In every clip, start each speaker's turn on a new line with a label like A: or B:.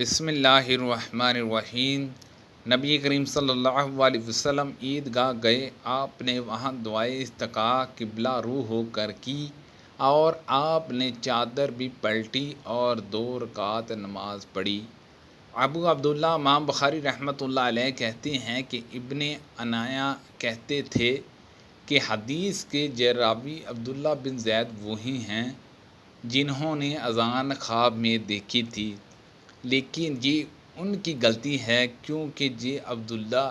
A: بسم اللہ الرحمن الرحیم۔ نبی کریم صلی اللہ علیہ وسلم عیدگاہ گئے، آپ نے وہاں دعائے استسقاء قبلہ رو ہو کر کی اور آپ نے چادر بھی پلٹی اور 2 رکعت نماز پڑھی۔ ابو عبداللہ امام بخاری رحمۃ اللہ علیہ کہتے ہیں کہ ابن عنایہ کہتے تھے کہ حدیث کے راوی عبداللہ بن زید وہی ہیں جنہوں نے اذان خواب میں دیکھی تھی، لیکن یہ ان کی غلطی ہے کیونکہ یہ عبداللہ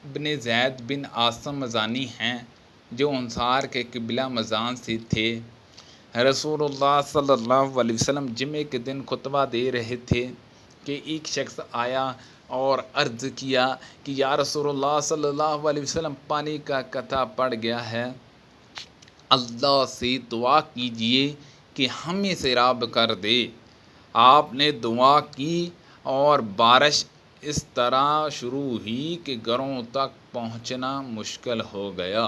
A: ابن زید بن عاصم مزانی ہیں جو انصار کے قبلہ مزان سے تھے۔ رسول اللہ صلی اللہ علیہ وسلم جمعے کے دن خطبہ دے رہے تھے کہ ایک شخص آیا اور عرض کیا کہ یا رسول اللہ صلی اللہ علیہ وسلم، پانی کا قطرہ پڑ گیا ہے، اللہ سے دعا کیجئے کہ ہمیں سیراب کر دے۔ آپ نے دعا کی اور بارش اس طرح شروع ہوئی کہ گھروں تک پہنچنا مشکل ہو گیا۔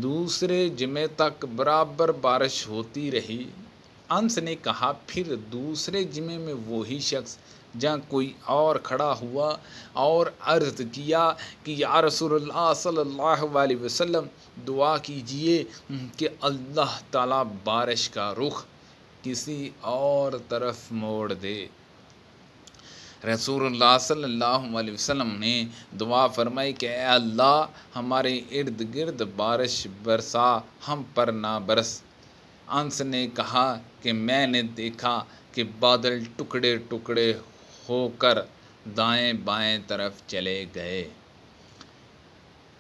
A: دوسرے جمعے تک برابر بارش ہوتی رہی۔ انس نے کہا، پھر دوسرے جمعے میں وہی شخص جہاں کوئی اور کھڑا ہوا اور عرض کیا کہ یا رسول اللہ صلی اللہ علیہ وسلم، دعا کیجئے کہ اللہ تعالیٰ بارش کا رخ کسی اور طرف موڑ دے۔ رسول اللہ صلی اللہ علیہ وسلم نے دعا فرمائی کہ اے اللہ، ہمارے ارد گرد بارش برسا، ہم پر نہ برس۔ انس نے کہا کہ میں نے دیکھا کہ بادل ٹکڑے ٹکڑے ہو کر دائیں بائیں طرف چلے گئے۔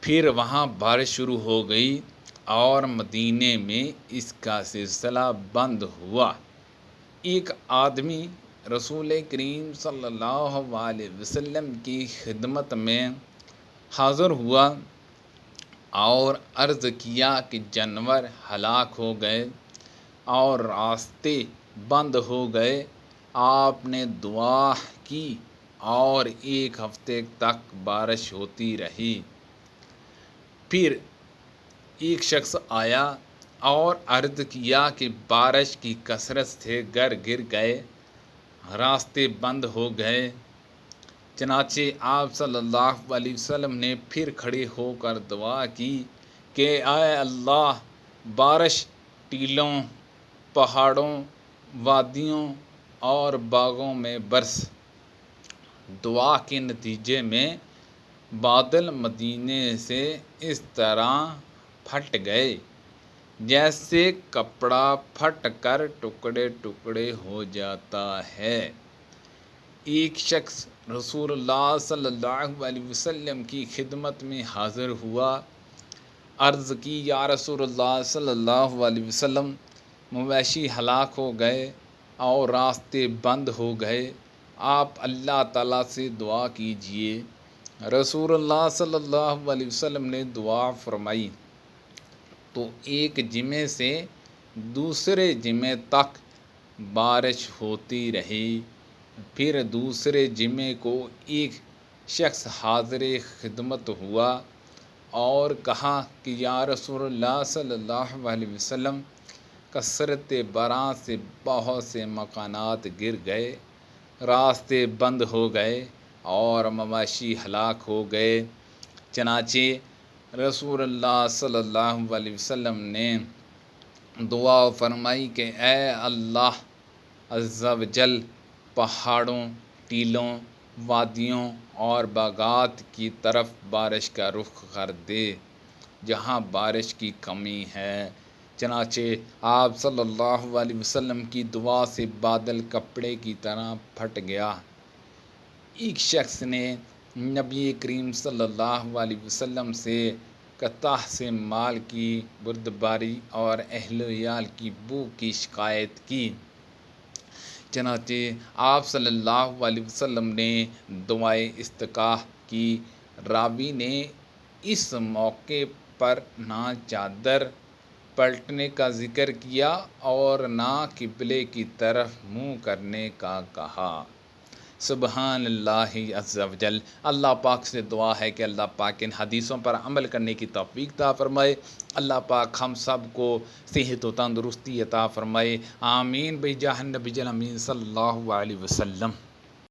A: پھر وہاں بارش شروع ہو گئی اور مدینے میں اس کا سلسلہ بند ہوا۔ ایک آدمی رسول کریم صلی اللہ علیہ وسلم کی خدمت میں حاضر ہوا اور عرض کیا کہ جانور ہلاک ہو گئے اور راستے بند ہو گئے۔ آپ نے دعا کی اور 1 ہفتے تک بارش ہوتی رہی۔ پھر ایک شخص آیا اور عرض کیا کہ بارش کی کثرت سے گھر گر گئے، راستے بند ہو گئے۔ چنانچہ آپ صلی اللہ علیہ وسلم نے پھر کھڑے ہو کر دعا کی کہ اے اللہ، بارش ٹیلوں، پہاڑوں، وادیوں اور باغوں میں برس۔ دعا کے نتیجے میں بادل مدینے سے اس طرح پھٹ گئے جیسے کپڑا پھٹ کر ٹکڑے ٹکڑے ہو جاتا ہے۔ ایک شخص رسول اللہ صلی اللہ علیہ وسلم کی خدمت میں حاضر ہوا، عرض کی یا رسول اللہ صلی اللہ علیہ وسلم، مویشی ہلاک ہو گئے اور راستے بند ہو گئے، آپ اللہ تعالیٰ سے دعا کیجئے۔ رسول اللہ صلی اللہ علیہ وسلم نے دعا فرمائی تو ایک جمعے سے دوسرے جمعے تک بارش ہوتی رہی۔ پھر دوسرے جمعے کو ایک شخص حاضر خدمت ہوا اور کہا کہ یا رسول اللہ صلی اللہ علیہ وسلم، کثرت باران سے بہت سے مکانات گر گئے، راستے بند ہو گئے اور مویشی ہلاک ہو گئے۔ چنانچہ رسول اللہ صلی اللہ علیہ وسلم نے دعا فرمائی کہ اے اللہ عز و جل، پہاڑوں، ٹیلوں، وادیوں اور باغات کی طرف بارش کا رخ کر دے جہاں بارش کی کمی ہے۔ چنانچہ آپ صلی اللہ علیہ وسلم کی دعا سے بادل کپڑے کی طرح پھٹ گیا۔ ایک شخص نے نبی کریم صلی اللہ علیہ وسلم سے قطع سے مال کی بردباری اور اہل ویال کی بو کی شکایت کی۔ چنانچہ آپ صلی اللہ علیہ وسلم نے دعائے استسقاء کی۔ راوی نے اس موقع پر نہ چادر پلٹنے کا ذکر کیا اور نہ قبلے کی طرف منہ کرنے کا کہا۔ سبحان اللہ عز و جل۔ اللہ پاک سے دعا ہے کہ اللہ پاک ان حدیثوں پر عمل کرنے کی توفیق عطا فرمائے۔ اللہ پاک ہم سب کو صحت و تندرستی عطا فرمائے، آمین بجاہ النبی الامین صلی اللہ علیہ وسلم۔